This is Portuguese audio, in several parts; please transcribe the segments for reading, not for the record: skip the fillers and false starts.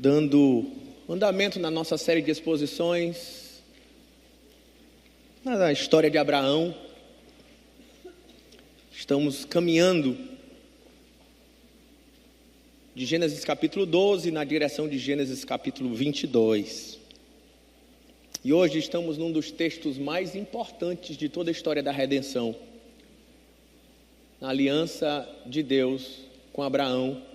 dando andamento na nossa série de exposições na história de Abraão. Estamos caminhando de Gênesis capítulo 12 na direção de Gênesis capítulo 22. E hoje estamos num dos textos mais importantes de toda a história da redenção, na aliança de Deus com Abraão,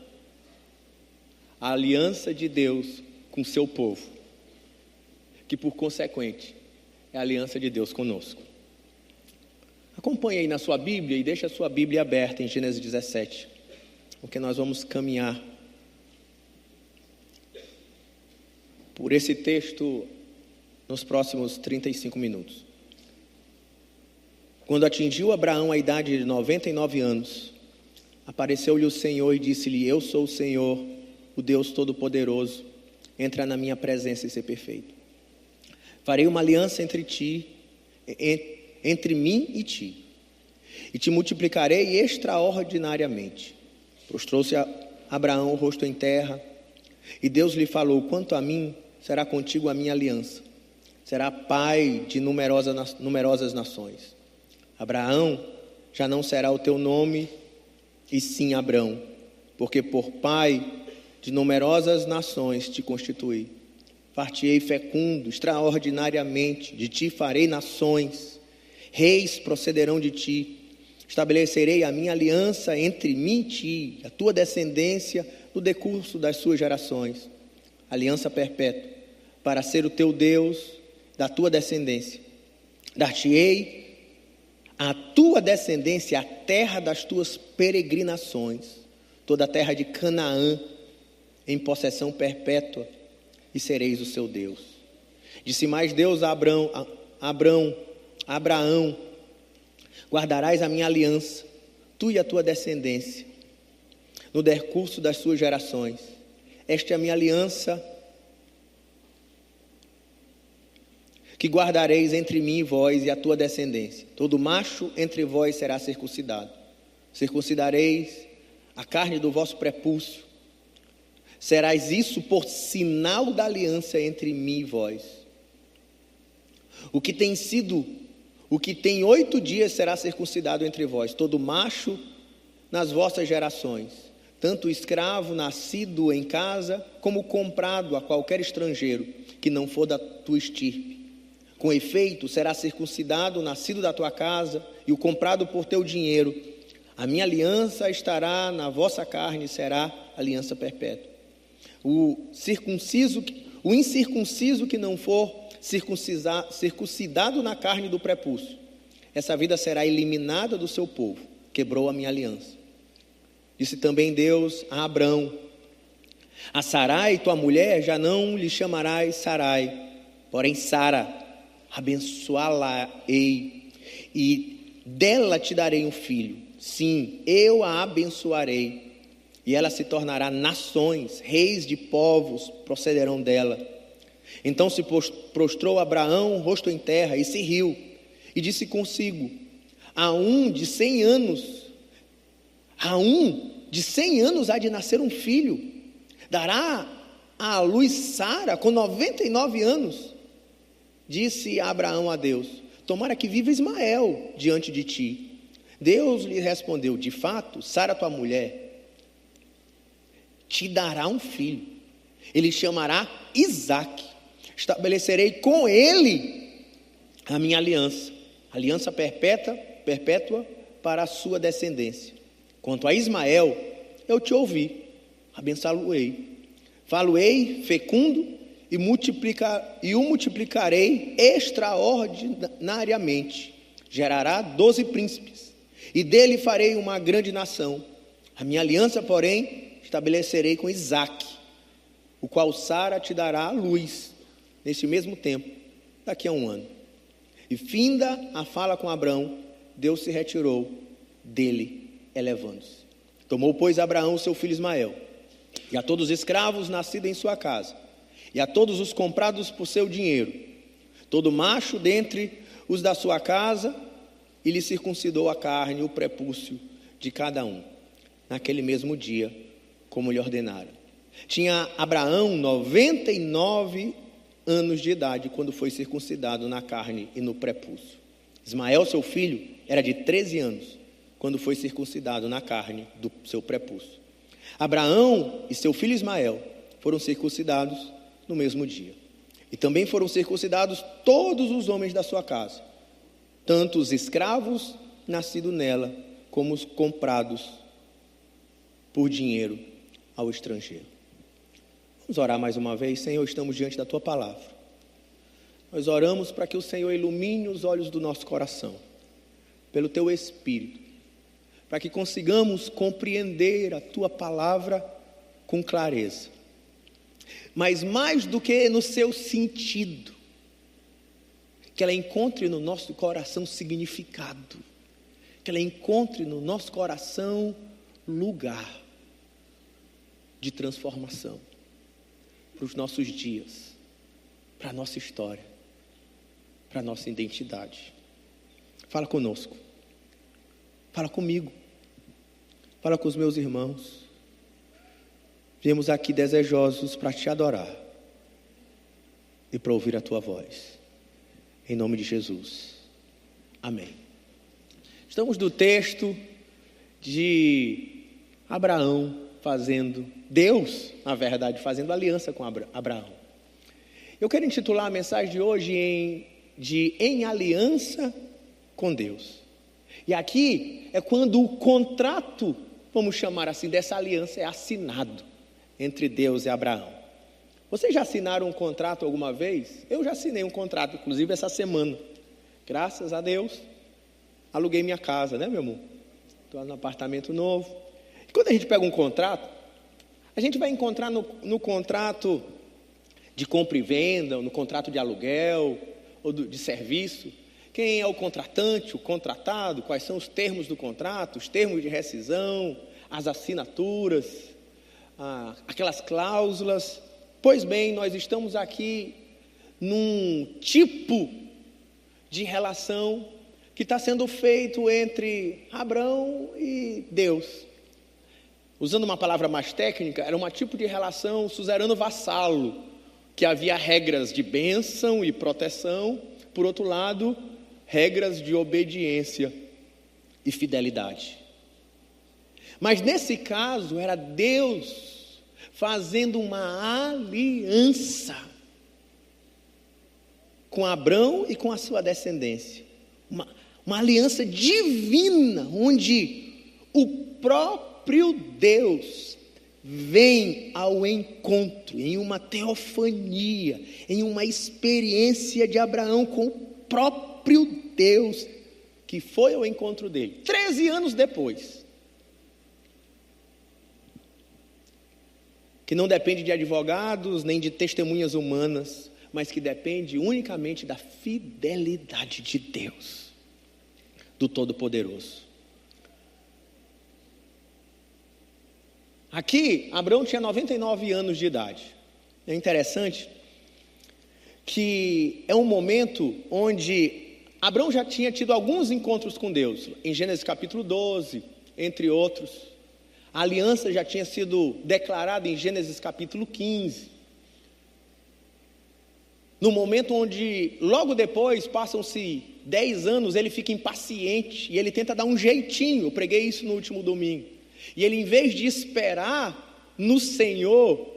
a aliança de Deus com seu povo, que por consequente é a aliança de Deus conosco. Acompanhe aí na sua Bíblia e deixe a sua Bíblia aberta em Gênesis 17, porque nós vamos caminhar por esse texto nos próximos 35 minutos. Quando atingiu Abraão a idade de 99 anos, apareceu-lhe o Senhor e disse-lhe: Eu sou o Senhor, o Deus Todo-Poderoso, entra na minha presença e ser perfeito. Farei uma aliança entre mim e ti, e te multiplicarei extraordinariamente. Prostrou-se Abraão o rosto em terra, e Deus lhe falou: Quanto a mim, será contigo a minha aliança, será pai de numerosas nações. Abraão já não será o teu nome, e sim Abrão, porque por pai de numerosas nações te constituí. Far-te-ei fecundo extraordinariamente, de ti farei nações, reis procederão de ti. Estabelecerei a minha aliança entre mim e ti, a tua descendência, no decurso das suas gerações. Aliança perpétua, para ser o teu Deus, da tua descendência. Dar-te-ei a tua descendência a terra das tuas peregrinações, toda a terra de Canaã, em possessão perpétua, e sereis o seu Deus. Disse mais Deus a Abraão: guardarás a minha aliança, tu e a tua descendência, no decurso das suas gerações. Esta é a minha aliança que guardareis entre mim e vós e a tua descendência. Todo macho entre vós será circuncidado. Circuncidareis a carne do vosso prepúcio. Serás isso por sinal da aliança entre mim e vós. O que tem 8 dias será circuncidado entre vós, todo macho nas vossas gerações, tanto o escravo nascido em casa, como comprado a qualquer estrangeiro, que não for da tua estirpe. Com efeito, será circuncidado o nascido da tua casa e o comprado por teu dinheiro. A minha aliança estará na vossa carne e será aliança perpétua. O incircunciso que não for circuncidado na carne do prepúcio, essa vida será eliminada do seu povo. Quebrou a minha aliança. Disse também Deus a Abrão: a Sarai, tua mulher, já não lhe chamarás Sarai, porém Sara. Abençoá-la-ei, e dela te darei um filho. Sim, eu a abençoarei, e ela se tornará nações, reis de povos procederão dela. Então se prostrou Abraão, rosto em terra, e se riu, e disse consigo: a um de 100 anos há de nascer um filho, dará à luz Sara com 99 anos. Disse Abraão a Deus: tomara que viva Ismael diante de ti. Deus lhe respondeu: de fato, Sara tua mulher te dará um filho, ele chamará Isaque. Estabelecerei com ele a minha aliança perpétua para a sua descendência. Quanto a Ismael, eu te ouvi, abençoá-lo-ei, falo-ei fecundo e o multiplicarei extraordinariamente. Gerará 12 príncipes, e dele farei uma grande nação. A minha aliança, porém, estabelecerei com Isaque, o qual Sara te dará à luz nesse mesmo tempo, daqui a 1 ano. E finda a fala com Abrão, Deus se retirou dele, elevando-se. Tomou, pois, Abraão seu filho Ismael, e a todos os escravos nascidos em sua casa, e a todos os comprados por seu dinheiro, todo macho dentre os da sua casa, e lhe circuncidou a carne e o prepúcio de cada um, naquele mesmo dia, como lhe ordenara. Tinha Abraão 99 anos de idade quando foi circuncidado na carne e no prepúcio. Ismael, seu filho, era de 13 anos quando foi circuncidado na carne do seu prepúcio. Abraão e seu filho Ismael foram circuncidados no mesmo dia. E também foram circuncidados todos os homens da sua casa, tanto os escravos nascidos nela, como os comprados por dinheiro ao estrangeiro. Vamos orar mais uma vez. Senhor, estamos diante da Tua palavra. Nós oramos para que o Senhor ilumine os olhos do nosso coração, pelo Teu Espírito, para que consigamos compreender a Tua palavra com clareza. Mas mais do que no seu sentido, que ela encontre no nosso coração significado, que ela encontre no nosso coração lugar de transformação para os nossos dias, para a nossa história, para a nossa identidade. Fala conosco, fala comigo, fala com os meus irmãos. Viemos aqui desejosos para te adorar e para ouvir a Tua voz. Em nome de Jesus. Amém. Estamos no texto de Abraão Deus, na verdade, fazendo aliança com Abraão. Eu quero intitular a mensagem de hoje em aliança com Deus. E aqui é quando o contrato, vamos chamar assim, dessa aliança é assinado entre Deus e Abraão. Vocês já assinaram um contrato alguma vez? Eu já assinei um contrato, inclusive essa semana. Graças a Deus, aluguei minha casa, né, meu amor? Estou no apartamento novo. E quando a gente pega um contrato, a gente vai encontrar no contrato de compra e venda, ou no contrato de aluguel, ou de serviço, quem é o contratante, o contratado, quais são os termos do contrato, os termos de rescisão, as assinaturas, aquelas cláusulas. Pois bem, nós estamos aqui num tipo de relação que está sendo feito entre Abraão e Deus. Usando uma palavra mais técnica, era um tipo de relação suzerano-vassalo, que havia regras de bênção e proteção, por outro lado, regras de obediência e fidelidade. Mas nesse caso, era Deus fazendo uma aliança com Abrão e com a sua descendência. Uma aliança divina, onde o próprio Deus vem ao encontro, em uma teofania, em uma experiência de Abraão com o próprio Deus, que foi ao encontro dele, 13 anos depois. Que não depende de advogados, nem de testemunhas humanas, mas que depende unicamente da fidelidade de Deus, do Todo-Poderoso. Aqui, Abraão tinha 99 anos de idade. É interessante que é um momento onde Abraão já tinha tido alguns encontros com Deus. Em Gênesis capítulo 12, entre outros. A aliança já tinha sido declarada em Gênesis capítulo 15. No momento onde, logo depois, passam-se 10 anos, ele fica impaciente e ele tenta dar um jeitinho. Eu preguei isso no último domingo. E ele, em vez de esperar no Senhor,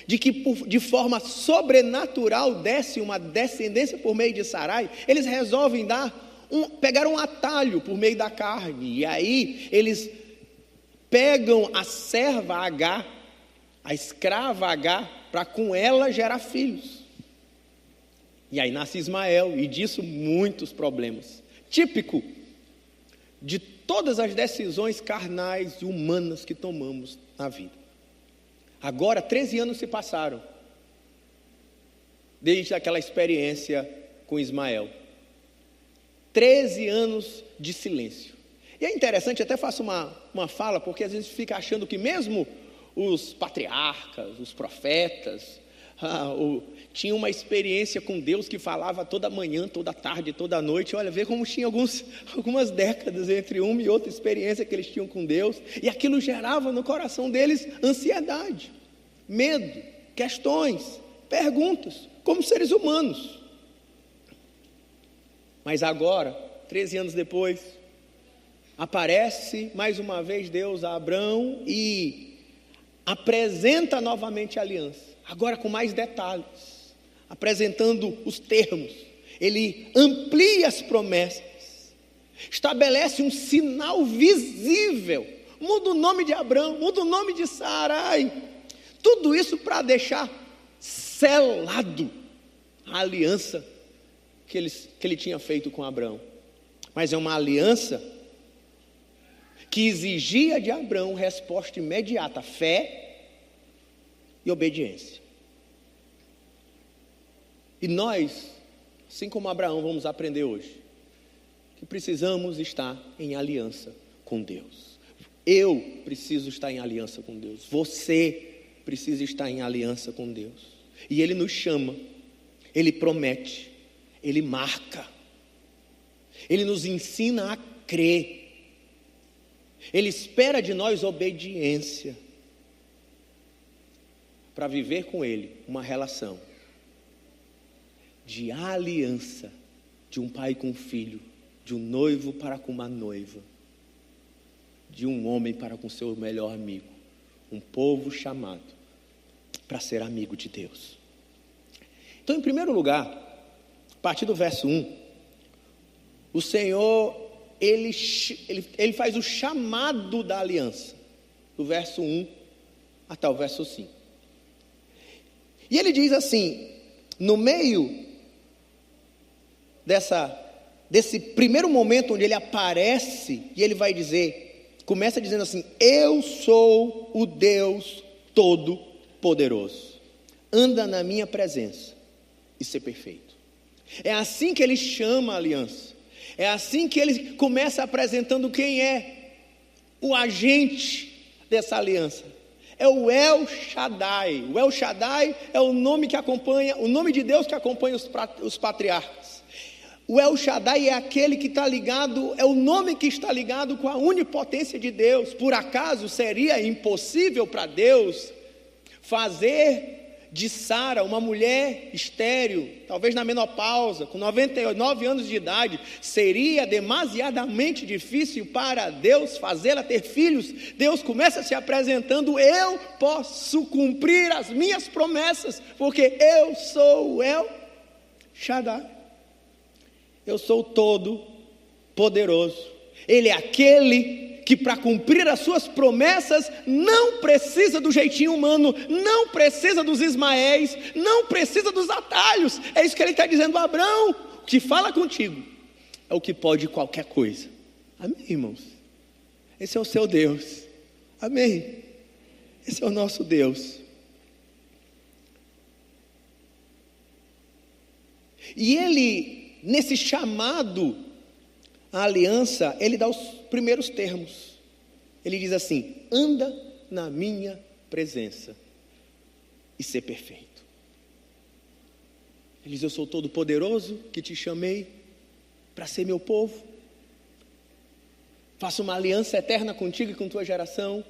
de que de forma sobrenatural desse uma descendência por meio de Sarai, eles resolvem pegar um atalho por meio da carne. E aí eles pegam a serva Agar, a escrava Agar, para com ela gerar filhos. E aí nasce Ismael, e disso muitos problemas. Típico de todas as decisões carnais e humanas que tomamos na vida. Agora, 13 anos se passaram, desde aquela experiência com Ismael. 13 anos de silêncio. E é interessante, até faço uma fala, porque às vezes fica achando que mesmo os patriarcas, os profetas, tinham uma experiência com Deus que falava toda manhã, toda tarde, toda noite. Olha, vê como tinha algumas décadas entre uma e outra experiência que eles tinham com Deus, e aquilo gerava no coração deles ansiedade. medo, questões, perguntas, como seres humanos. Mas agora, 13 anos depois, aparece mais uma vez Deus a Abrão e apresenta novamente a aliança, agora com mais detalhes, apresentando os termos. Ele amplia as promessas, estabelece um sinal visível, muda o nome de Abrão, muda o nome de Sarai, tudo isso para deixar selado a aliança que ele tinha feito com Abrão. Mas é uma aliança que exigia de Abrão resposta imediata, fé e obediência. E nós, assim como Abraão, vamos aprender hoje que precisamos estar em aliança com Deus. Eu preciso estar em aliança com Deus. Você precisa estar em aliança com Deus. E Ele nos chama, Ele promete, Ele marca, Ele nos ensina a crer. Ele espera de nós obediência para viver com Ele uma relação de aliança, de um pai com um filho, de um noivo para com uma noiva, de um homem para com seu melhor amigo, um povo chamado para ser amigo de Deus. Então, em primeiro lugar, a partir do verso 1, o Senhor ele faz o chamado da aliança, do verso 1 até o verso 5. E ele diz assim, no meio desse primeiro momento onde ele aparece, e ele vai dizer, começa dizendo assim: eu sou o Deus Todo-Poderoso, anda na minha presença e ser perfeito. É assim que ele chama a aliança. É assim que ele começa apresentando quem é o agente dessa aliança. É o El Shaddai. O El Shaddai é o nome que acompanha, o nome de Deus que acompanha os patriarcas. O El Shaddai é aquele que está ligado, é o nome que está ligado com a onipotência de Deus. Por acaso seria impossível para Deus fazer de Sara uma mulher estéril, talvez na menopausa, com 99 anos de idade? Seria demasiadamente difícil para Deus fazê-la ter filhos? Deus começa se apresentando: eu posso cumprir as minhas promessas, porque eu sou o El Shaddai, eu sou o Todo-Poderoso. Ele é aquele que, para cumprir as suas promessas, não precisa do jeitinho humano, não precisa dos Ismaéis, não precisa dos atalhos. É isso que ele está dizendo a Abrão: o que fala contigo é o que pode qualquer coisa. Amém, irmãos? Esse é o seu Deus. Amém? Esse é o nosso Deus. E ele, nesse chamado à aliança, ele dá os primeiros termos. Ele diz assim: anda na minha presença e ser perfeito. Ele diz: eu sou todo poderoso que te chamei para ser meu povo. Faço uma aliança eterna contigo e com tua geração.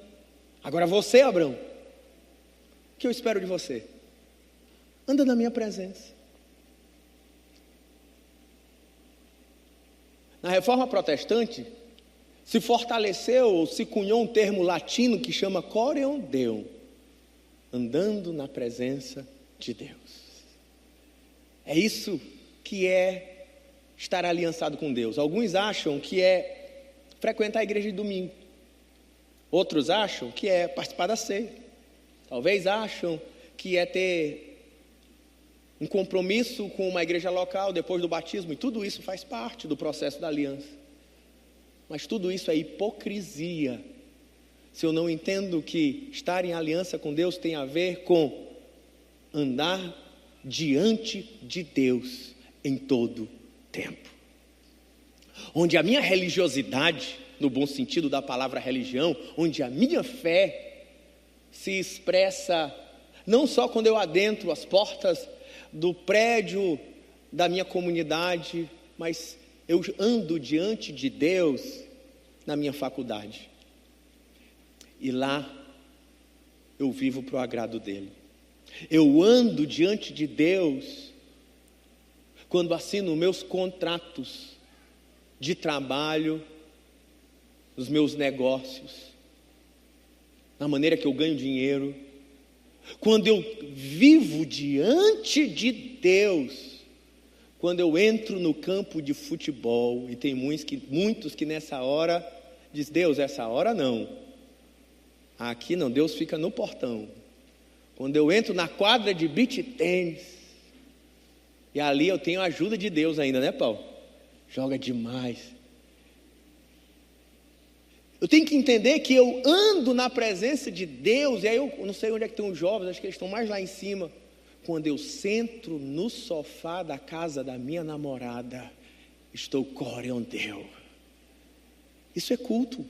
Agora você, Abrão, o que eu espero de você? Anda na minha presença. Na Reforma Protestante, se fortaleceu ou se cunhou um termo latino que chama Coreon Deum, andando na presença de Deus. É isso que é estar aliançado com Deus. Alguns acham que é frequentar a igreja de domingo, outros acham que é participar da ceia, talvez acham que é ter um compromisso com uma igreja local depois do batismo, e tudo isso faz parte do processo da aliança. Mas tudo isso é hipocrisia, se eu não entendo que estar em aliança com Deus tem a ver com andar diante de Deus em todo tempo. Onde a minha religiosidade, no bom sentido da palavra religião, onde a minha fé se expressa não só quando eu adentro as portas do prédio da minha comunidade, mas eu ando diante de Deus na minha faculdade. E lá eu vivo para o agrado dele. Eu ando diante de Deus quando assino meus contratos de trabalho, nos meus negócios, na maneira que eu ganho dinheiro. Quando eu vivo diante de Deus, quando eu entro no campo de futebol, e tem muitos que nessa hora diz: Deus, essa hora não, aqui não, Deus fica no portão. Quando eu entro na quadra de beach tênis, e ali eu tenho a ajuda de Deus ainda, né, Paulo? Joga demais. Eu tenho que entender que eu ando na presença de Deus, e aí eu não sei onde é que estão os jovens, acho que eles estão mais lá em cima. Quando eu sento no sofá da casa da minha namorada, estou coreondeu. Isso é culto.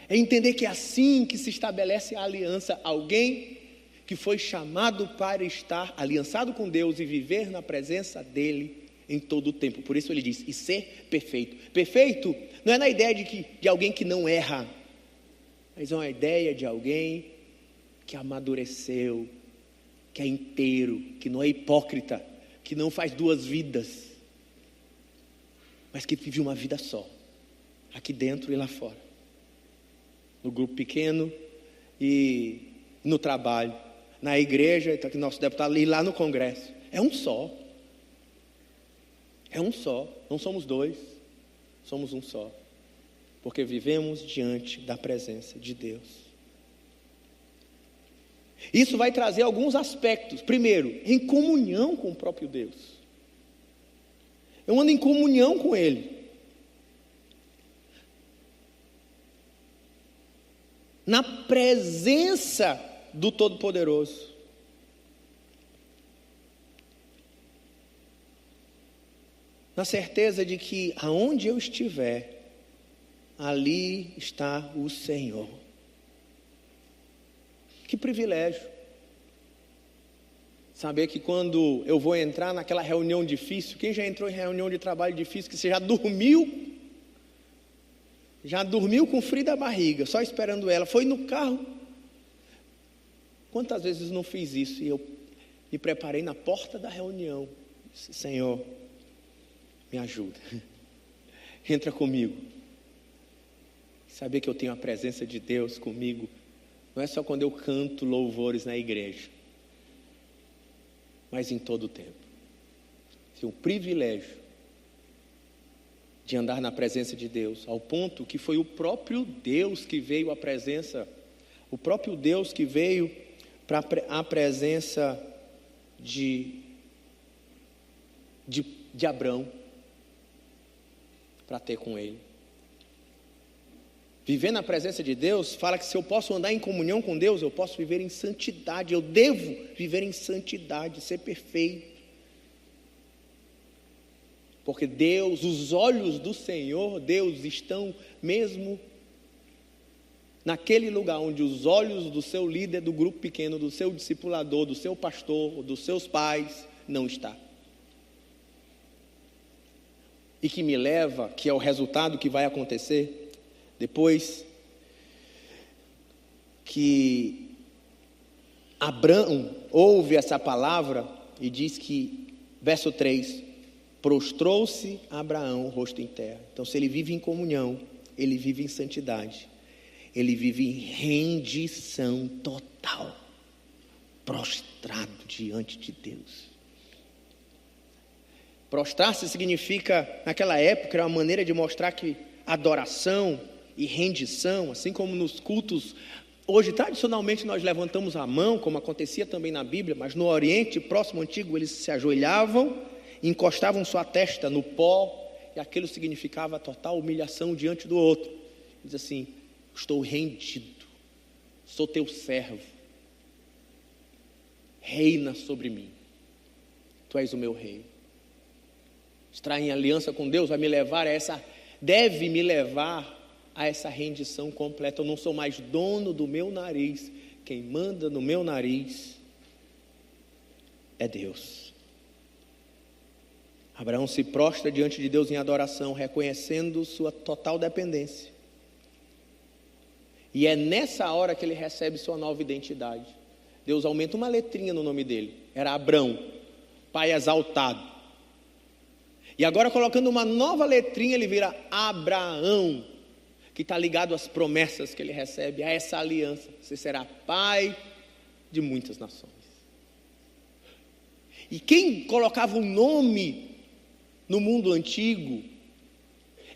É entender que é assim que se estabelece a aliança. Alguém que foi chamado para estar aliançado com Deus e viver na presença dele em todo o tempo. Por isso ele diz: e ser perfeito. Perfeito não é na ideia de alguém que não erra, mas é uma ideia de alguém que amadureceu, que é inteiro, que não é hipócrita, que não faz duas vidas, mas que vive uma vida só, aqui dentro e lá fora, no grupo pequeno e no trabalho, na igreja, que nosso deputado e lá no congresso. É um só. É um só, não somos dois, somos um só, porque vivemos diante da presença de Deus. Isso vai trazer alguns aspectos. Primeiro, em comunhão com o próprio Deus. Eu ando em comunhão com Ele. Na presença do Todo-Poderoso. Na certeza de que aonde eu estiver, ali está o Senhor. Que privilégio. Saber que quando eu vou entrar naquela reunião difícil, quem já entrou em reunião de trabalho difícil, que você já dormiu com frio da barriga, só esperando ela, foi no carro. Quantas vezes não fiz isso e eu me preparei na porta da reunião, disse: Senhor, me ajuda, entra comigo. Saber que eu tenho a presença de Deus comigo, não é só quando eu canto louvores na igreja, mas em todo o tempo. Tem o privilégio de andar na presença de Deus, ao ponto que foi o próprio Deus que veio à presença, o próprio Deus que veio para a presença de Abrão, para ter com ele. Viver na presença de Deus fala que se eu posso andar em comunhão com Deus, eu posso viver em santidade, eu devo viver em santidade, ser perfeito. Porque Deus, os olhos do Senhor, Deus, estão mesmo naquele lugar onde os olhos do seu líder do grupo pequeno, do seu discipulador, do seu pastor, dos seus pais, não está. E que me leva, que é o resultado que vai acontecer, depois que Abrão ouve essa palavra e diz que, verso 3, prostrou-se Abraão, rosto em terra. Então, se ele vive em comunhão, ele vive em santidade, ele vive em rendição total, prostrado diante de Deus. Prostrar-se significa, naquela época, era uma maneira de mostrar que adoração e rendição, assim como nos cultos, hoje tradicionalmente nós levantamos a mão, como acontecia também na Bíblia, mas no Oriente Próximo Antigo eles se ajoelhavam, encostavam sua testa no pó, e aquilo significava total humilhação diante do outro. Diz assim: estou rendido, sou teu servo, reina sobre mim, tu és o meu rei. Estar em aliança com Deus vai me levar a deve me levar a essa rendição completa. Eu não sou mais dono do meu nariz, quem manda no meu nariz é Deus. Abraão se prostra diante de Deus em adoração, reconhecendo sua total dependência. E é nessa hora que ele recebe sua nova identidade. Deus aumenta uma letrinha no nome dele. Era Abrão, pai exaltado. E agora, colocando uma nova letrinha, ele vira Abraão, que está ligado às promessas que ele recebe, a essa aliança. Você será pai de muitas nações. E quem colocava um nome no mundo antigo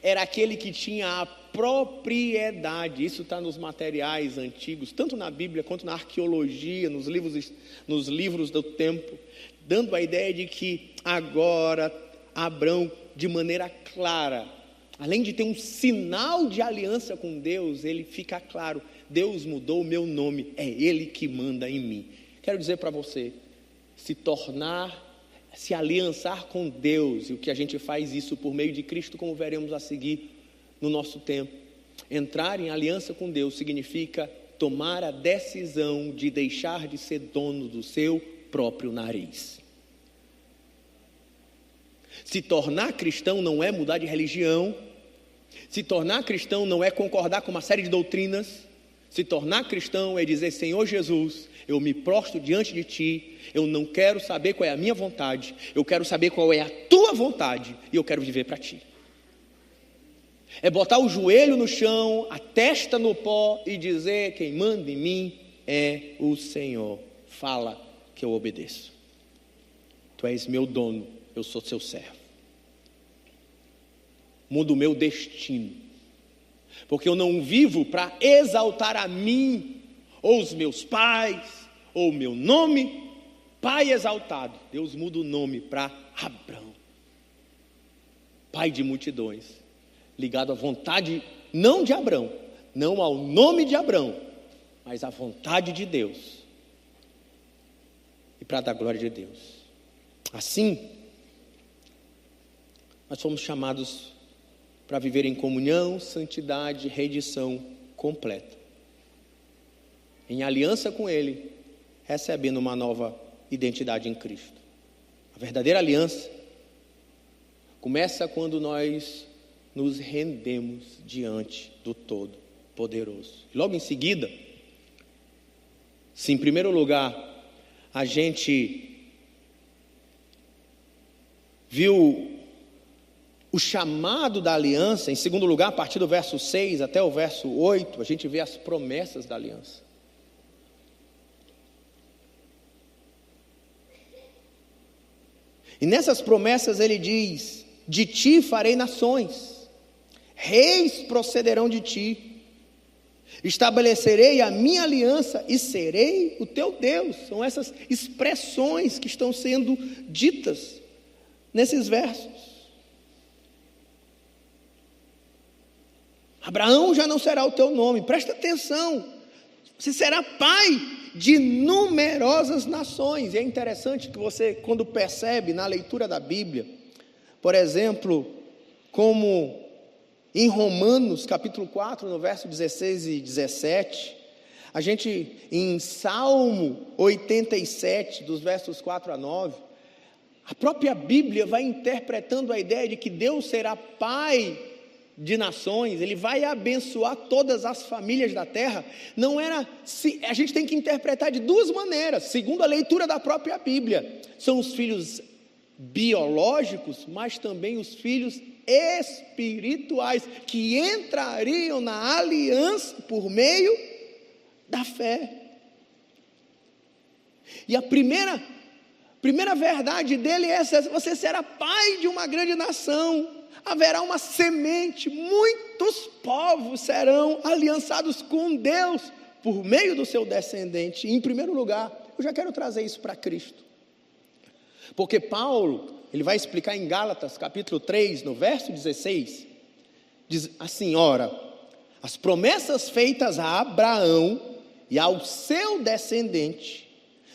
era aquele que tinha a propriedade. Isso está nos materiais antigos, tanto na Bíblia quanto na arqueologia, nos livros do tempo, dando a ideia de que agora Abrão, de maneira clara, além de ter um sinal de aliança com Deus, ele fica claro: Deus mudou o meu nome, é Ele que manda em mim. Quero dizer para você, se aliançar com Deus, e o que a gente faz isso por meio de Cristo, como veremos a seguir no nosso tempo. Entrar em aliança com Deus significa tomar a decisão de deixar de ser dono do seu próprio nariz. Se tornar cristão não é mudar de religião. Se tornar cristão não é concordar com uma série de doutrinas. Se tornar cristão é dizer: Senhor Jesus, eu me prostro diante de Ti, eu não quero saber qual é a minha vontade, eu quero saber qual é a Tua vontade, e eu quero viver para Ti. É botar o joelho no chão, a testa no pó e dizer: quem manda em mim é o Senhor, fala que eu obedeço. Tu és meu dono, eu sou seu servo. Muda o meu destino, porque eu não vivo para exaltar a mim, ou os meus pais, ou o meu nome. Pai exaltado, Deus muda o nome para Abrão, pai de multidões, ligado à vontade, não de Abrão, não ao nome de Abrão, mas à vontade de Deus, e para dar glória de Deus. Assim, nós fomos chamados para viver em comunhão, santidade, redenção completa, em aliança com Ele, recebendo uma nova identidade em Cristo. A verdadeira aliança começa quando nós nos rendemos diante do Todo-Poderoso. Logo em seguida, se em primeiro lugar a gente viu o chamado da aliança, em segundo lugar, a partir do verso 6 até o verso 8, a gente vê as promessas da aliança. E nessas promessas ele diz: de ti farei nações, reis procederão de ti, estabelecerei a minha aliança e serei o teu Deus. São essas expressões que estão sendo ditas nesses versos. Abraão já não será o teu nome, presta atenção, você será pai de numerosas nações. E é interessante que você, quando percebe na leitura da Bíblia, por exemplo, como em Romanos capítulo 4, no verso 16 e 17, a gente em Salmo 87, dos versos 4 a 9, a própria Bíblia vai interpretando a ideia de que Deus será pai de nações, Ele vai abençoar todas as famílias da terra. Não era, a gente tem que interpretar de duas maneiras, segundo a leitura da própria Bíblia. São os filhos biológicos, mas também os filhos espirituais, que entrariam na aliança por meio da fé. E a primeira verdade dele é essa: você será pai de uma grande nação. Haverá uma semente, muitos povos serão aliançados com Deus por meio do seu descendente. E, em primeiro lugar, eu já quero trazer isso para Cristo, porque Paulo, ele vai explicar em Gálatas capítulo 3, no verso 16, diz assim: ora, as promessas feitas a Abraão e ao seu descendente,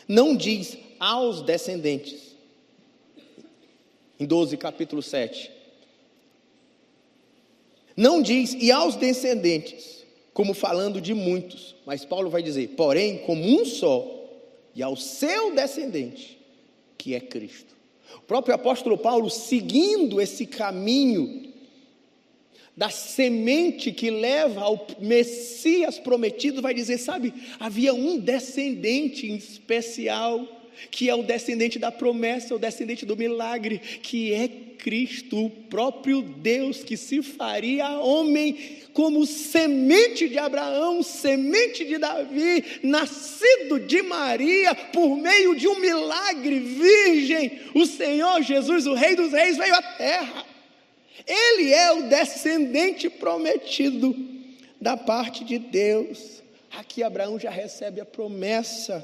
não diz aos descendentes, em 12, capítulo 7, não diz e aos descendentes, como falando de muitos, mas Paulo vai dizer, porém, como um só, e ao seu descendente, que é Cristo. O próprio apóstolo Paulo, seguindo esse caminho da semente que leva ao Messias prometido, vai dizer, sabe, havia um descendente em especial, que é o descendente da promessa, o descendente do milagre, que é Cristo, o próprio Deus que se faria homem como semente de Abraão, semente de Davi, nascido de Maria, por meio de um milagre, virgem. O Senhor Jesus, o Rei dos Reis, veio à terra. Ele é o descendente prometido da parte de Deus. Aqui Abraão já recebe a promessa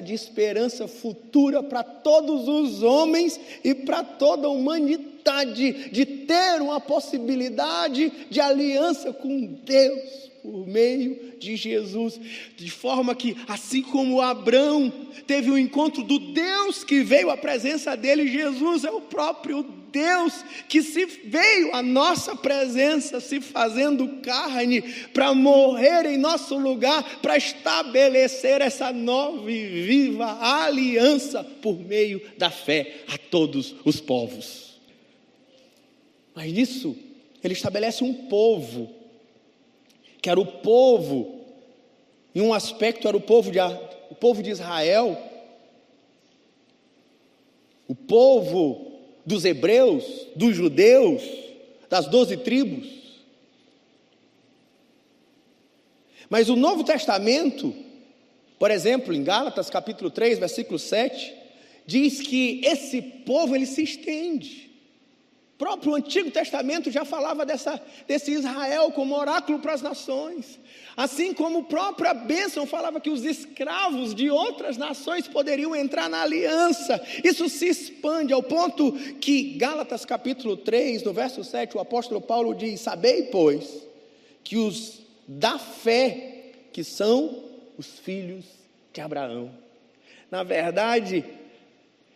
de esperança futura para todos os homens e para toda a humanidade, de ter uma possibilidade de aliança com Deus por meio de Jesus, de forma que, assim como Abraão teve o encontro do Deus que veio à presença dele, Jesus é o próprio Deus que veio à nossa presença, se fazendo carne, para morrer em nosso lugar, para estabelecer essa nova e viva aliança por meio da fé a todos os povos. Mas nisso, ele estabelece um povo, que era o povo, em um aspecto era o povo de Israel, o povo dos hebreus, dos judeus, das 12 tribos. Mas o Novo Testamento, por exemplo, em Gálatas capítulo 3, versículo 7, diz que esse povo ele se estende. O próprio Antigo Testamento já falava desse Israel como oráculo para as nações. Assim como a própria bênção falava que os escravos de outras nações poderiam entrar na aliança. Isso se expande ao ponto que Gálatas capítulo 3, no verso 7, o apóstolo Paulo diz: sabei, pois, que os da fé, que são os filhos de Abraão. Na verdade,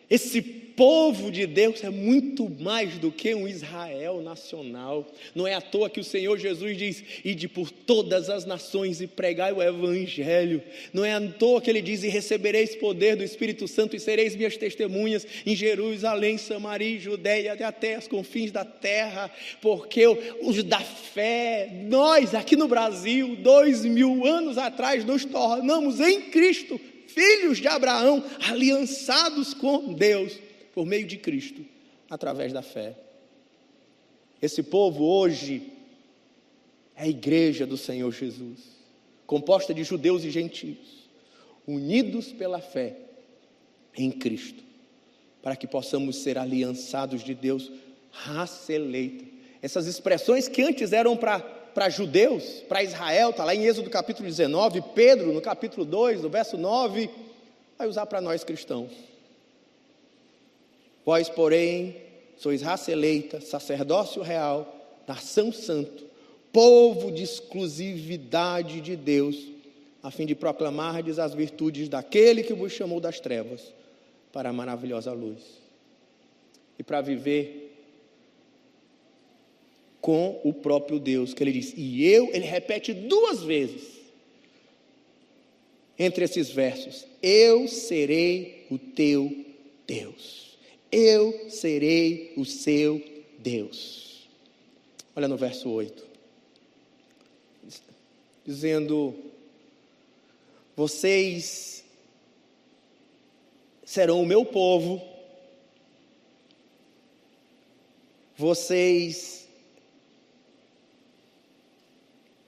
esse povo de Deus é muito mais do que um Israel nacional. Não é à toa que o Senhor Jesus diz: ide por todas as nações e pregai o evangelho. Não é à toa que ele diz: e recebereis poder do Espírito Santo e sereis minhas testemunhas em Jerusalém, Samaria e Judeia, até os confins da terra. Porque os da fé, nós aqui no Brasil, 2000 anos atrás, nos tornamos em Cristo filhos de Abraão, aliançados com Deus por meio de Cristo, através da fé. Esse povo hoje é a igreja do Senhor Jesus, composta de judeus e gentios, unidos pela fé em Cristo, para que possamos ser aliançados de Deus, raça eleita. Essas expressões que antes eram para judeus, para Israel, está lá em Êxodo capítulo 19, Pedro no capítulo 2, no verso 9, vai usar para nós cristãos. Vós, porém, sois raça eleita, sacerdócio real, nação santa, povo de exclusividade de Deus, a fim de proclamardes as virtudes daquele que vos chamou das trevas para a maravilhosa luz. E para viver com o próprio Deus, que ele diz, ele repete 2 vezes, entre esses versos, eu serei o teu Deus, eu serei o seu Deus. Olha no verso 8, dizendo, vocês serão o meu povo, vocês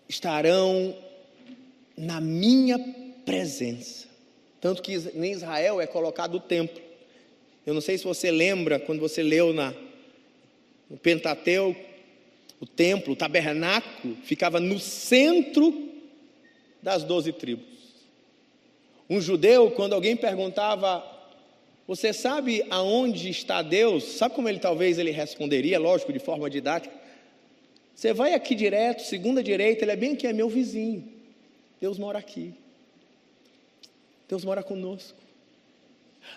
estarão na minha presença. Tanto que em Israel é colocado o templo. Eu não sei se você lembra, quando você leu no Pentateuco, o templo, o tabernáculo, ficava no centro das 12 tribos. Um judeu, quando alguém perguntava, você sabe aonde está Deus? Sabe como talvez ele responderia, lógico, de forma didática? Você vai aqui direto, segunda direita, ele é bem aqui, é meu vizinho. Deus mora aqui. Deus mora conosco.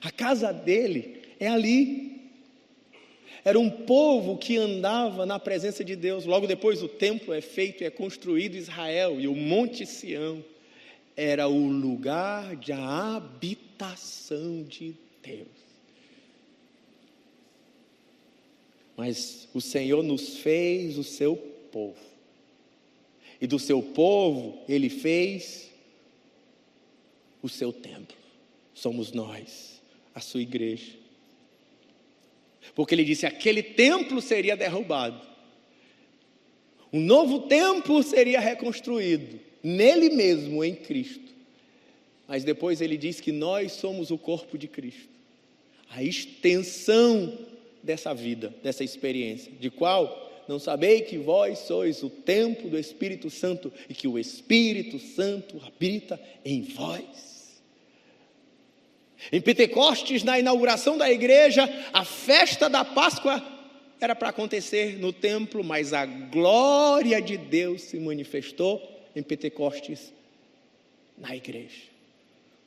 A casa dele é ali. Era um povo que andava na presença de Deus. Logo depois o templo é feito e é construído em Israel. E o Monte Sião era o lugar de habitação de Deus. Mas o Senhor nos fez o seu povo. E do seu povo, Ele fez o seu templo. Somos nós, a sua igreja. Porque Ele disse, aquele templo seria derrubado. Um novo templo seria reconstruído. Nele mesmo, em Cristo. Mas depois Ele diz que nós somos o corpo de Cristo. A extensão dessa vida, dessa experiência, de qual não sabei que vós sois o templo do Espírito Santo e que o Espírito Santo habita em vós. Em Pentecostes, na inauguração da igreja, a festa da Páscoa era para acontecer no templo, mas a glória de Deus se manifestou em Pentecostes na igreja.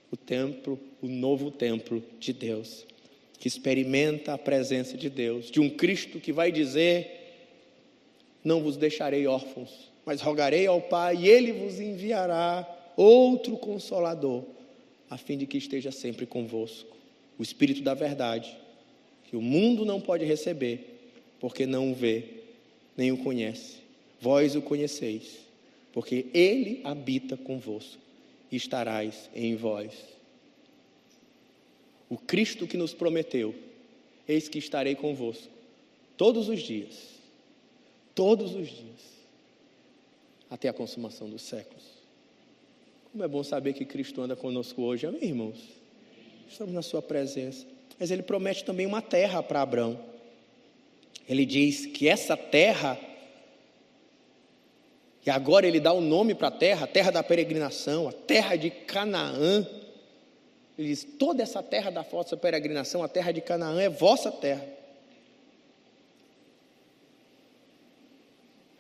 O templo, o novo templo de Deus, que experimenta a presença de Deus, de um Cristo que vai dizer, não vos deixarei órfãos, mas rogarei ao Pai e Ele vos enviará outro Consolador, a fim de que esteja sempre convosco, o Espírito da verdade, que o mundo não pode receber, porque não o vê, nem o conhece. Vós o conheceis, porque Ele habita convosco e estarás em vós. O Cristo que nos prometeu, eis que estarei convosco, todos os dias, até a consumação dos séculos. Como é bom saber que Cristo anda conosco hoje, amém, irmãos? Estamos na sua presença. Mas Ele promete também uma terra para Abraão. Ele diz que essa terra, e agora Ele dá o nome para a terra da peregrinação, a terra de Canaã. Ele diz, toda essa terra da vossa peregrinação, a terra de Canaã é vossa terra.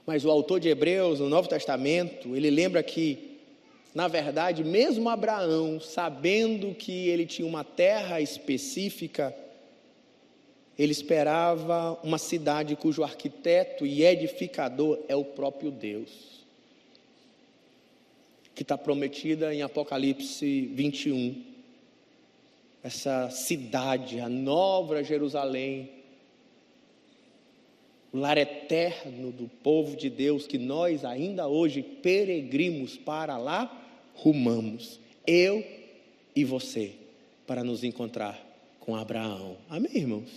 Mas o autor de Hebreus, no Novo Testamento, ele lembra que, na verdade, mesmo Abraão, sabendo que ele tinha uma terra específica, ele esperava uma cidade cujo arquiteto e edificador é o próprio Deus, que está prometida em Apocalipse 21. Essa cidade, a nova Jerusalém, o lar eterno do povo de Deus, que nós ainda hoje peregrinos para lá, rumamos, eu e você, para nos encontrar com Abraão. Amém, irmãos?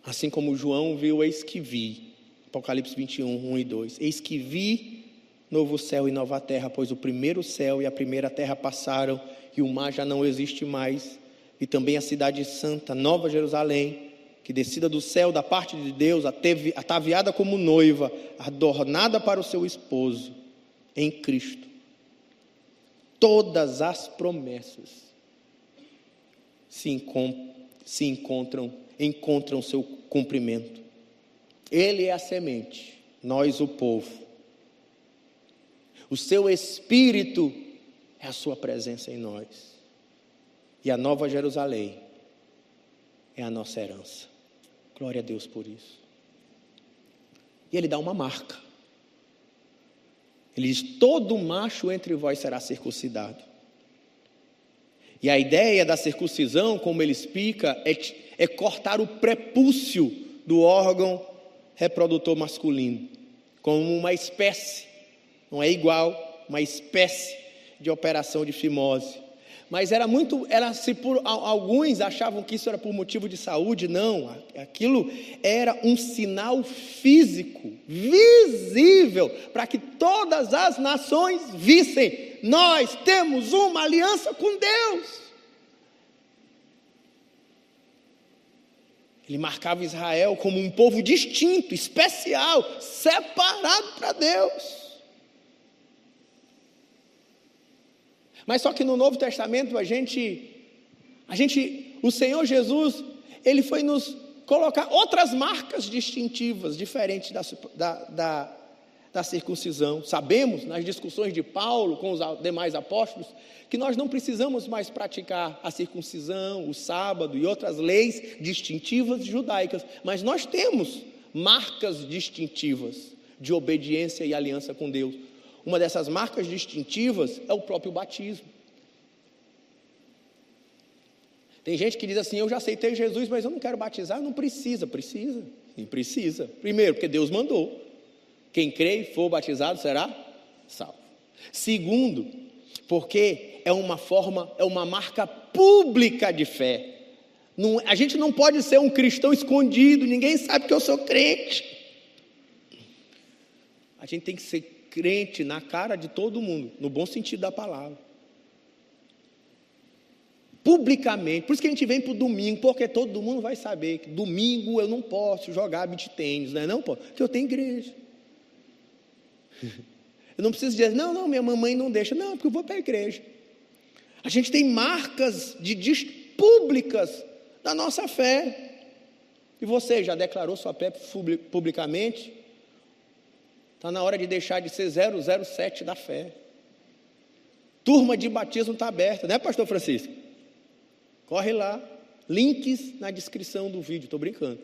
Assim como João viu, eis que vi, Apocalipse 21, 1 e 2, eis que vi novo céu e nova terra, pois o primeiro céu e a primeira terra passaram, e o mar já não existe mais, e também a cidade santa, Nova Jerusalém, que descida do céu da parte de Deus, ataviada como noiva, adornada para o seu esposo, em Cristo. Todas as promessas encontram seu cumprimento. Ele é a semente, nós o povo. O seu Espírito é a sua presença em nós. E a Nova Jerusalém é a nossa herança. Glória a Deus por isso. E Ele dá uma marca. Ele diz, todo macho entre vós será circuncidado. E a ideia da circuncisão, como ele explica, é cortar o prepúcio do órgão reprodutor masculino, como uma espécie. Não é igual, uma espécie de operação de fimose. Mas se por alguns achavam que isso era por motivo de saúde, não. Aquilo era um sinal físico, visível, para que todas as nações vissem, nós temos uma aliança com Deus. Ele marcava Israel como um povo distinto, especial, separado para Deus. Mas só que no Novo Testamento o Senhor Jesus, Ele foi nos colocar outras marcas distintivas, diferentes da circuncisão. Sabemos, nas discussões de Paulo com os demais apóstolos, que nós não precisamos mais praticar a circuncisão, o sábado e outras leis distintivas judaicas, mas nós temos marcas distintivas de obediência e aliança com Deus. Uma dessas marcas distintivas é o próprio batismo. Tem gente que diz assim: eu já aceitei Jesus, mas eu não quero batizar. Não precisa. Sim, precisa. Primeiro, porque Deus mandou. Quem crê e for batizado será salvo. Segundo, porque é uma marca pública de fé. A gente não pode ser um cristão escondido, ninguém sabe que eu sou crente. A gente tem que ser crente na cara de todo mundo, no bom sentido da palavra. Publicamente, por isso que a gente vem para o domingo, porque todo mundo vai saber que domingo eu não posso jogar beach tênis, não, porque eu tenho igreja. Eu não preciso dizer, não, minha mamãe não deixa, não, porque eu vou para a igreja. A gente tem marcas públicas da nossa fé. E você já declarou sua fé publicamente? Está na hora de deixar de ser 007 da fé. Turma de batismo está aberta, né, pastor Francisco? Corre lá, links na descrição do vídeo, estou brincando.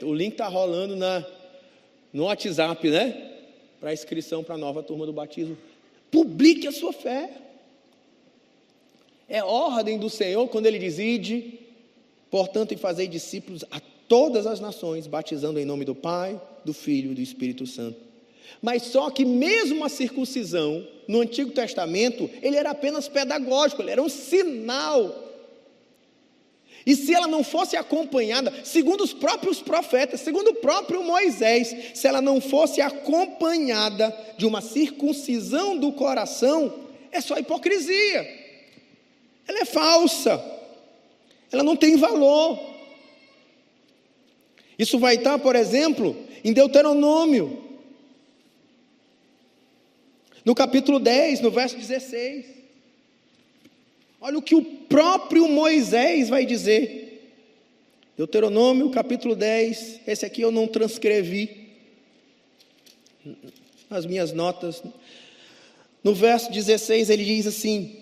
O link está rolando no WhatsApp, né? Para inscrição para a nova turma do batismo. Publique a sua fé. É ordem do Senhor quando Ele diz: ide, portanto, e fazei discípulos a todas as nações, batizando em nome do Pai, do Filho e do Espírito Santo. Mas só que mesmo a circuncisão, no Antigo Testamento, ele era apenas pedagógico, ele era um sinal. E se ela não fosse acompanhada, segundo os próprios profetas, segundo o próprio Moisés, se ela não fosse acompanhada de uma circuncisão do coração, é só hipocrisia. Ela é falsa. Ela não tem valor. Isso vai estar, por exemplo, em Deuteronômio, no capítulo 10, no verso 16. Olha o que o próprio Moisés vai dizer. Deuteronômio, capítulo 10. Esse aqui eu não transcrevi nas minhas notas. No verso 16 ele diz assim: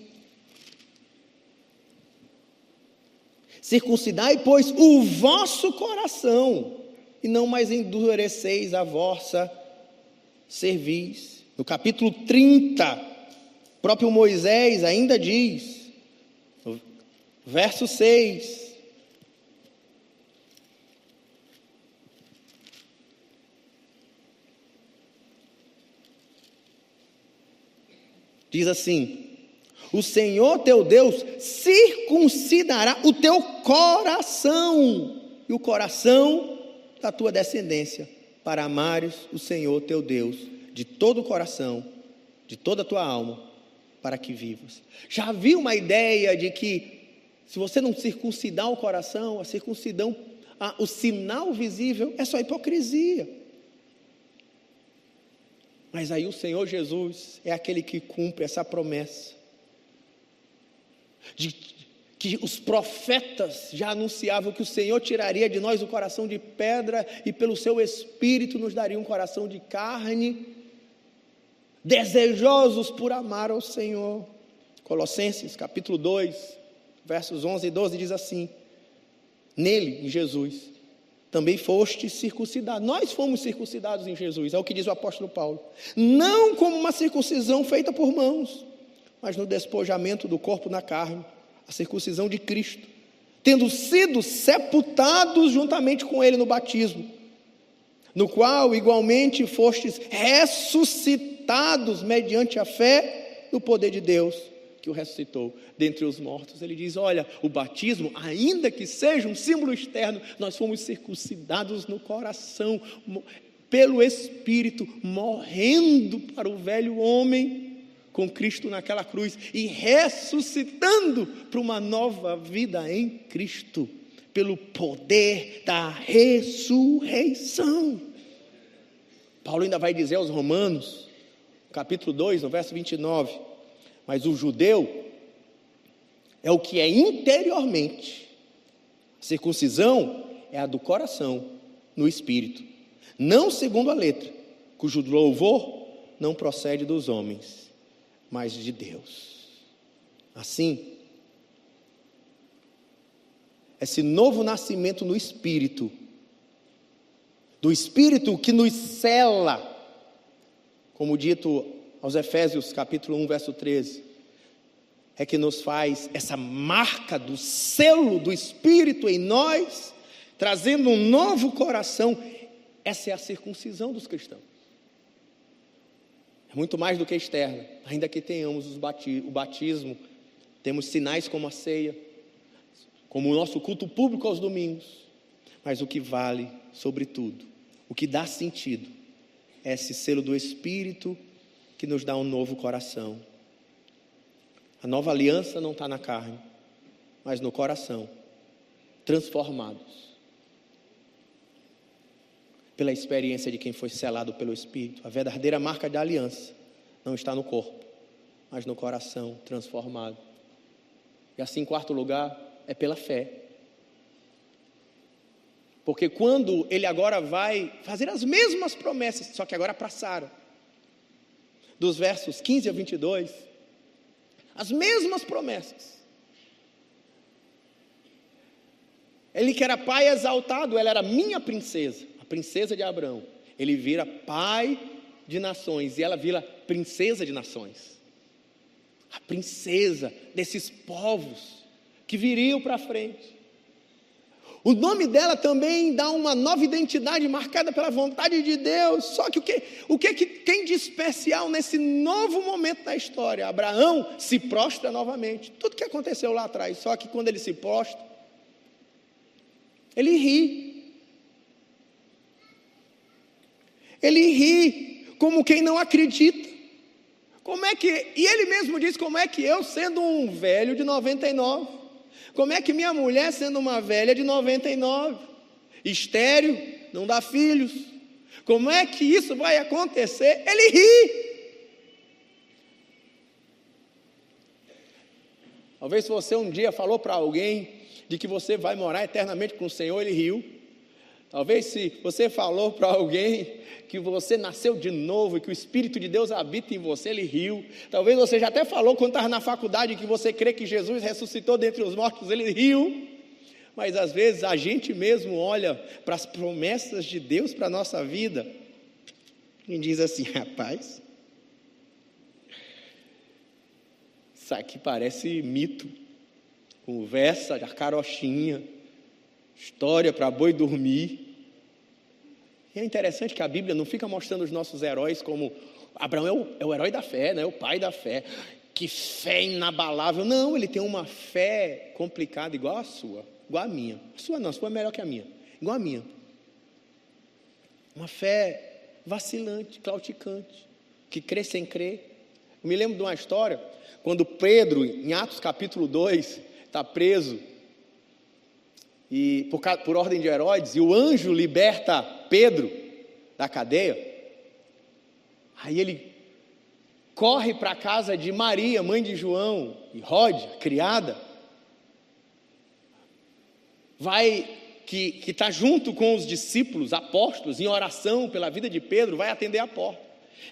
circuncidai, pois, o vosso coração, e não mais endureceis a vossa cerviz. No capítulo 30, o próprio Moisés ainda diz, verso 6, diz assim: o Senhor teu Deus circuncidará o teu coração e o coração da tua descendência, para amares o Senhor teu Deus de todo o coração, de toda a tua alma, para que vivas. Já viu uma ideia de que se você não circuncidar o coração, a circuncidão, o sinal visível é só hipocrisia. Mas aí o Senhor Jesus é aquele que cumpre essa promessa, de que os profetas já anunciavam que o Senhor tiraria de nós o coração de pedra e pelo seu Espírito nos daria um coração de carne, desejosos por amar ao Senhor. Colossenses capítulo 2, versos 11 e 12 diz assim: nele, em Jesus, também foste circuncidado. Nós fomos circuncidados em Jesus, é o que diz o apóstolo Paulo. Não como uma circuncisão feita por mãos, mas no despojamento do corpo na carne, a circuncisão de Cristo, tendo sido sepultados juntamente com ele no batismo, no qual igualmente fostes ressuscitados mediante a fé no poder de Deus, que o ressuscitou dentre os mortos. Ele diz: olha, o batismo, ainda que seja um símbolo externo, nós fomos circuncidados no coração, pelo Espírito, morrendo para o velho homem, com Cristo naquela cruz, e ressuscitando para uma nova vida em Cristo, pelo poder da ressurreição. Paulo ainda vai dizer aos Romanos, capítulo 2, no verso 29, mas o judeu é o que é interiormente, a circuncisão é a do coração, no espírito, não segundo a letra, cujo louvor não procede dos homens, mas de Deus. Assim, esse novo nascimento no Espírito, do Espírito que nos cela, como dito aos Efésios capítulo 1, verso 13, é que nos faz essa marca do selo do Espírito em nós, trazendo um novo coração. Essa é a circuncisão dos cristãos. É muito mais do que externa. Ainda que tenhamos o batismo, temos sinais como a ceia, como o nosso culto público aos domingos. Mas o que vale, sobretudo, o que dá sentido, é esse selo do Espírito que nos dá um novo coração. A nova aliança não está na carne, mas no coração, transformados pela experiência de quem foi selado pelo Espírito. A verdadeira marca da aliança não está no corpo, mas no coração transformado. E assim, em quarto lugar, é pela fé. Porque quando ele agora vai fazer as mesmas promessas, só que agora para Sara, dos versos 15 a 22, as mesmas promessas. Ele que era pai exaltado, ela era minha princesa, a princesa de Abraão. Ele vira pai de nações e ela vira princesa de nações. A princesa desses povos que viriam para frente. O nome dela também dá uma nova identidade marcada pela vontade de Deus. Só que o que tem de especial nesse novo momento da história? Abraão se prostra novamente. Tudo que aconteceu lá atrás, só que quando ele se prostra, ele ri. Ele ri como quem não acredita. E ele mesmo diz, como é que eu, sendo um velho de 99, como é que minha mulher, sendo uma velha de 99, estéril, não dá filhos, como é que isso vai acontecer? Ele ri. Talvez se você um dia falou para alguém de que você vai morar eternamente com o Senhor, ele riu. Talvez se você falou para alguém que você nasceu de novo e que o Espírito de Deus habita em você, ele riu. Talvez você já até falou quando estava na faculdade que você crê que Jesus ressuscitou dentre os mortos, ele riu. Mas às vezes a gente mesmo olha para as promessas de Deus para a nossa vida e diz assim, rapaz, isso aqui parece mito, conversa de carochinha, história para boi dormir. E é interessante que a Bíblia não fica mostrando os nossos heróis como Abraão é o herói da fé, né? O pai da fé. Que fé inabalável. Não, ele tem uma fé complicada igual a sua, igual a minha. A sua não, a sua é melhor que a minha. Igual a minha. Uma fé vacilante, claudicante, que crê sem crer. Eu me lembro de uma história, quando Pedro, em Atos capítulo 2, está preso, e por ordem de Herodes, e o anjo liberta Pedro da cadeia. Aí ele corre para a casa de Maria, mãe de João, e Rode, a criada, que está junto com os discípulos, apóstolos, em oração pela vida de Pedro, vai atender a porta.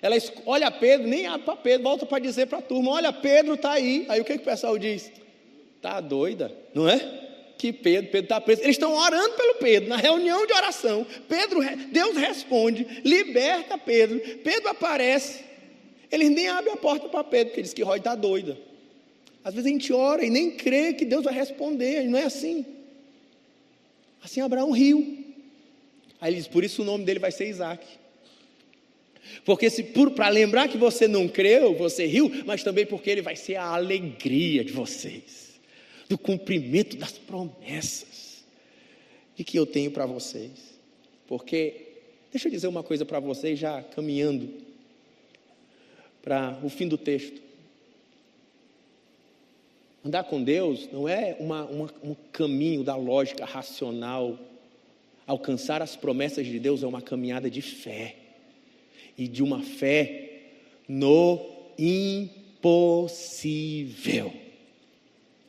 Ela olha Pedro, nem abre para Pedro, volta para dizer para a turma, olha, Pedro está aí. Aí o que o pessoal diz? Está doida, não é? Que Pedro está preso. Eles estão orando pelo Pedro, na reunião de oração. Deus responde, liberta Pedro. Pedro aparece. Eles nem abrem a porta para Pedro, porque diz que Roy está doida. Às vezes a gente ora e nem crê que Deus vai responder. Não é assim. Assim Abraão riu. Aí ele diz, por isso o nome dele vai ser Isaac. Porque para lembrar que você não creu, você riu, mas também porque ele vai ser a alegria de vocês. Do cumprimento das promessas de que eu tenho para vocês. Porque, deixa eu dizer uma coisa para vocês, já caminhando para o fim do texto. Andar com Deus não é um caminho da lógica racional. Alcançar as promessas de Deus é uma caminhada de fé. E de uma fé no impossível.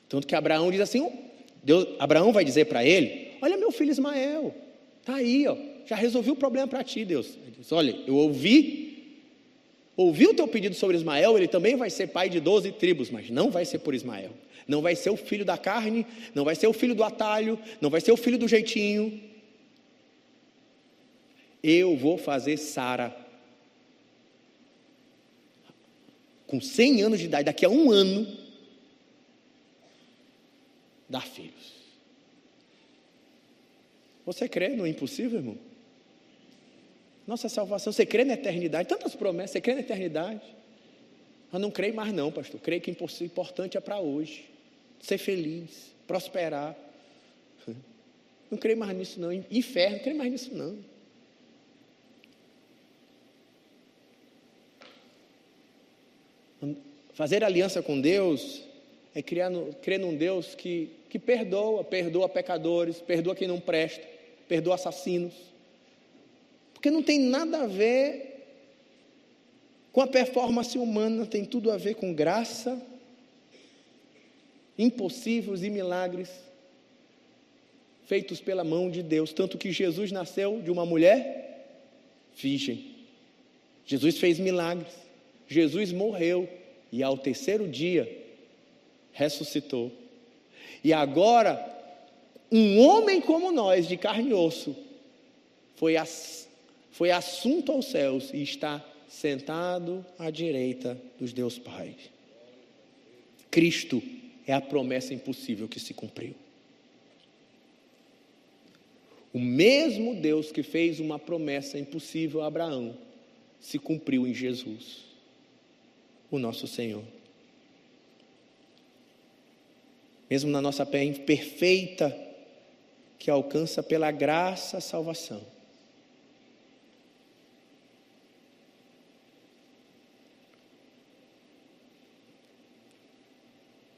Tanto que Abraão diz assim, Abraão vai dizer para ele, olha meu filho Ismael, está aí, ó, já resolvi o problema para ti, Deus. Ele diz, olha, eu ouvi o teu pedido sobre Ismael, ele também vai ser pai de 12 tribos, mas não vai ser por Ismael. Não vai ser o filho da carne, não vai ser o filho do atalho, não vai ser o filho do jeitinho. Eu vou fazer Sara, com 100 anos de idade, daqui a um ano, dar filhos. Você crê no impossível, irmão? Nossa salvação, você crê na eternidade? Tantas promessas, você crê na eternidade? Eu não creio mais não, pastor. Creio que o importante é para hoje. Ser feliz, prosperar. Não creio mais nisso não. Inferno, não creio mais nisso não. Fazer aliança com Deus é crer num Deus que perdoa pecadores, perdoa quem não presta, perdoa assassinos. Porque não tem nada a ver com a performance humana, tem tudo a ver com graça, impossíveis e milagres feitos pela mão de Deus. Tanto que Jesus nasceu de uma mulher virgem. Jesus fez milagres. Jesus morreu e ao terceiro dia ressuscitou. E agora, um homem como nós, de carne e osso, foi assunto aos céus e está sentado à direita dos Deus Pai. Cristo é a promessa impossível que se cumpriu. O mesmo Deus que fez uma promessa impossível a Abraão, se cumpriu em Jesus, o nosso Senhor. Mesmo na nossa fé imperfeita, que alcança pela graça a salvação.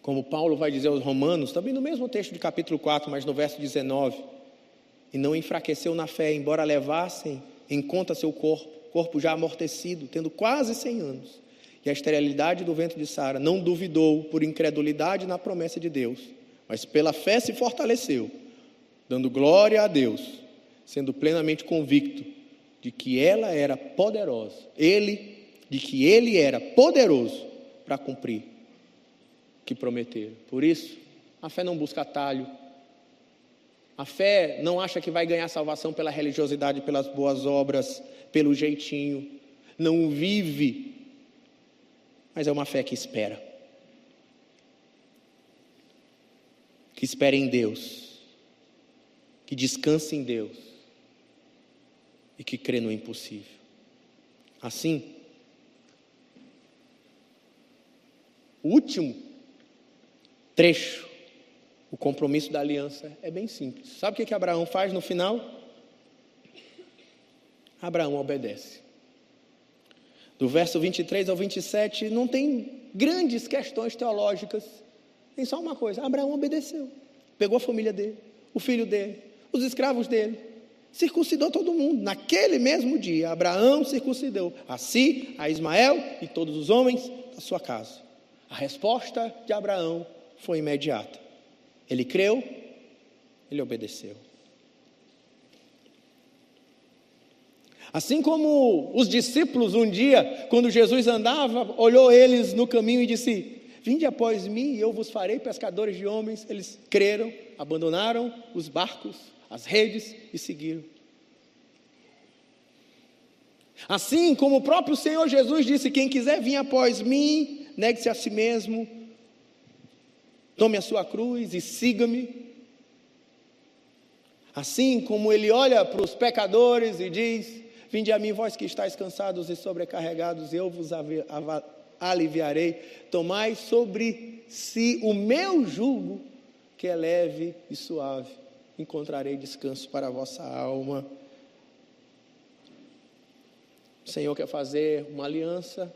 Como Paulo vai dizer aos Romanos, também no mesmo texto de capítulo 4, mas no verso 19, e não enfraqueceu na fé, embora levassem em conta seu corpo já amortecido, tendo quase 100 anos, e a esterilidade do ventre de Sara, não duvidou por incredulidade na promessa de Deus, mas pela fé se fortaleceu, dando glória a Deus, sendo plenamente convicto de que ela era poderosa, de que ele era poderoso para cumprir o que prometeram. Por isso, a fé não busca atalho. A fé não acha que vai ganhar salvação pela religiosidade, pelas boas obras, pelo jeitinho. Não vive, mas é uma fé que espera. Que espera em Deus. Que descansa em Deus. E que crê no impossível. Assim, o último trecho, o compromisso da aliança, é bem simples. Sabe o que Abraão faz no final? Abraão obedece. Do verso 23 ao 27, não tem grandes questões teológicas. Tem só uma coisa: Abraão obedeceu. Pegou a família dele, o filho dele, os escravos dele, circuncidou todo mundo. Naquele mesmo dia, Abraão circuncidou a si, a Ismael e todos os homens da sua casa. A resposta de Abraão foi imediata. Ele creu, ele obedeceu. Assim como os discípulos um dia, quando Jesus andava, olhou eles no caminho e disse: vinde após mim e eu vos farei pescadores de homens. Eles creram, abandonaram os barcos, as redes e seguiram. Assim como o próprio Senhor Jesus disse: quem quiser vir após mim, negue-se a si mesmo, tome a sua cruz e siga-me. Assim como ele olha para os pecadores e diz: vinde a mim, vós que estáis cansados e sobrecarregados, eu vos aliviarei. Tomai sobre si o meu jugo, que é leve e suave. Encontrarei descanso para a vossa alma. O Senhor quer fazer uma aliança.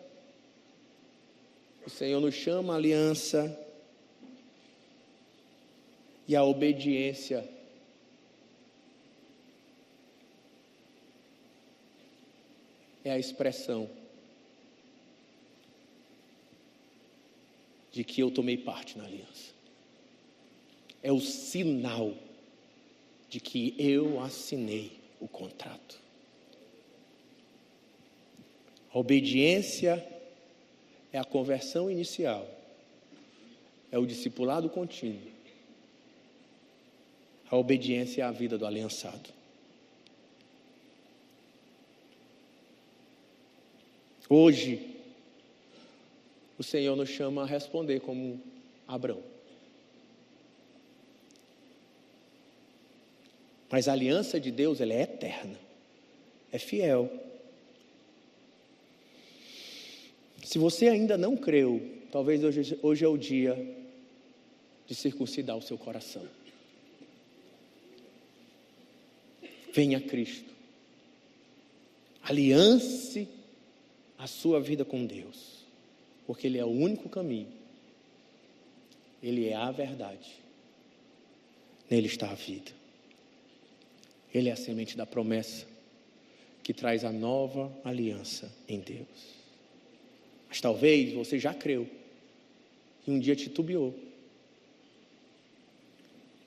O Senhor nos chama a aliança. E a obediência é a expressão de que eu tomei parte na aliança. É o sinal de que eu assinei o contrato. A obediência é a conversão inicial, é o discipulado contínuo. A obediência é a vida do aliançado. Hoje, o Senhor nos chama a responder como Abraão. Mas a aliança de Deus, ela é eterna, é fiel. Se você ainda não creu, talvez hoje é o dia de circuncidar o seu coração. Venha a Cristo. Aliance a sua vida com Deus, porque Ele é o único caminho. Ele é a verdade. Nele está a vida. Ele é a semente da promessa que traz a nova aliança em Deus. Mas talvez você já creu e um dia titubeou,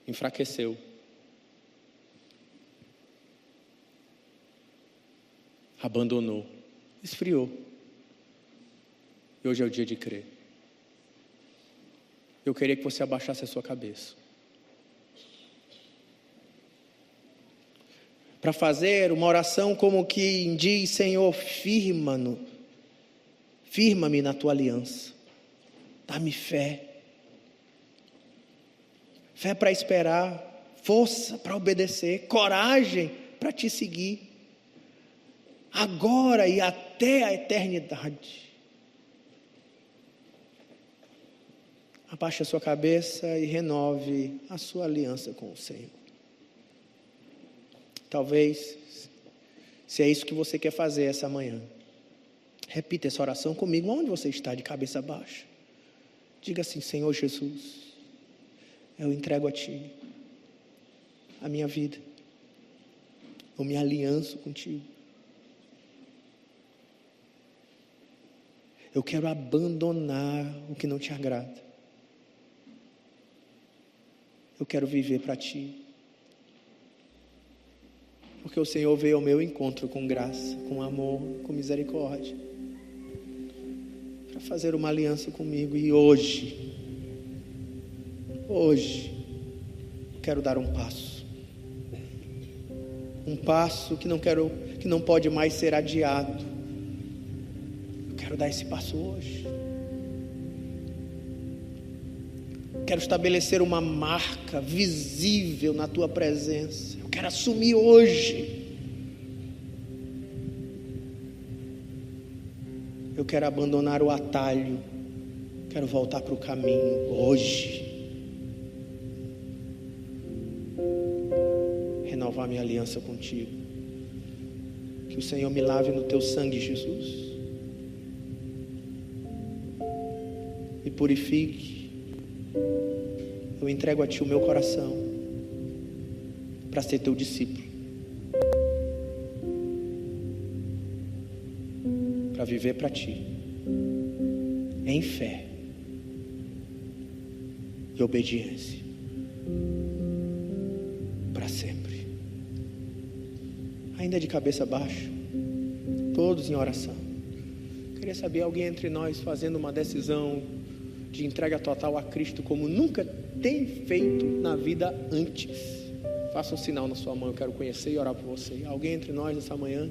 enfraqueceu, abandonou, esfriou. E hoje é o dia de crer. Eu queria que você abaixasse a sua cabeça. Para fazer uma oração como que diz: Senhor, firma-me na tua aliança. Dá-me fé. Fé para esperar, força para obedecer, coragem para te seguir. Agora e até a eternidade. Abaixe a sua cabeça e renove a sua aliança com o Senhor. Talvez, se é isso que você quer fazer essa manhã, repita essa oração comigo, onde você está, de cabeça baixa. Diga assim: Senhor Jesus, eu entrego a Ti a minha vida. Eu me alianço contigo. Eu quero abandonar o que não te agrada. Eu quero viver para Ti. Porque o Senhor veio ao meu encontro com graça, com amor, com misericórdia, para fazer uma aliança comigo. E hoje, quero dar um passo. Um passo que não pode mais ser adiado. Eu quero dar esse passo hoje. Quero estabelecer uma marca visível na Tua presença. Eu quero assumir hoje. Eu quero abandonar o atalho. Quero voltar para o caminho hoje. Renovar minha aliança contigo. Que o Senhor me lave no Teu sangue, Jesus. Me purifique. Eu entrego a Ti o meu coração para ser Teu discípulo, para viver para Ti em fé e obediência para sempre. Ainda de cabeça baixa, todos em oração. Queria saber, alguém entre nós fazendo uma decisão de entrega total a Cristo como nunca tem feito na vida antes? Faça um sinal na sua mão, eu quero conhecer e orar por você. Alguém entre nós nessa manhã?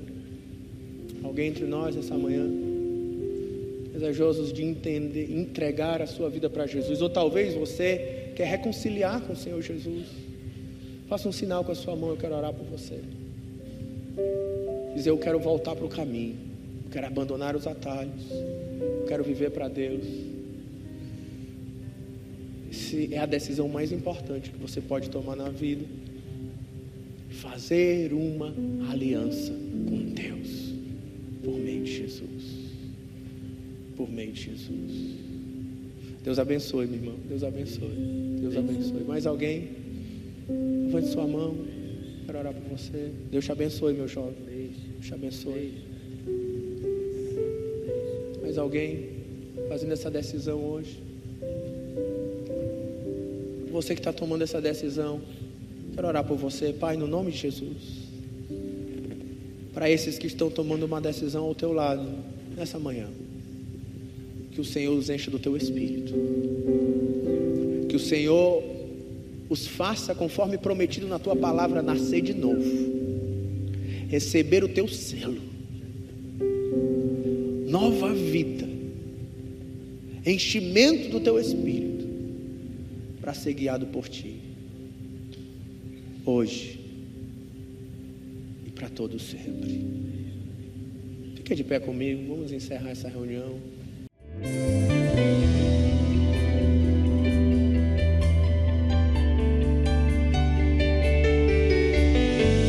Alguém entre nós nessa manhã? Desejosos de entender, entregar a sua vida para Jesus. Ou talvez você quer reconciliar com o Senhor Jesus. Faça um sinal com a sua mão, eu quero orar por você. Dizer: eu quero voltar para o caminho. Eu quero abandonar os atalhos. Eu quero viver para Deus. Essa é a decisão mais importante que você pode tomar na vida. Fazer uma aliança com Deus por meio de Jesus. Por meio de Jesus. Deus abençoe, meu irmão. Deus abençoe. Deus abençoe. Mais alguém? Levante sua mão. Quero orar por você. Deus te abençoe, meu jovem. Deus te abençoe. Mais alguém fazendo essa decisão hoje? Você que está tomando essa decisão, quero orar por você. Pai, no nome de Jesus, para esses que estão tomando uma decisão ao teu lado nessa manhã, que o Senhor os encha do teu Espírito, que o Senhor os faça, conforme prometido na tua palavra, nascer de novo, receber o teu selo, nova vida, enchimento do teu Espírito, para ser guiado por Ti. Hoje, para todo sempre. Fique de pé comigo, vamos encerrar essa reunião.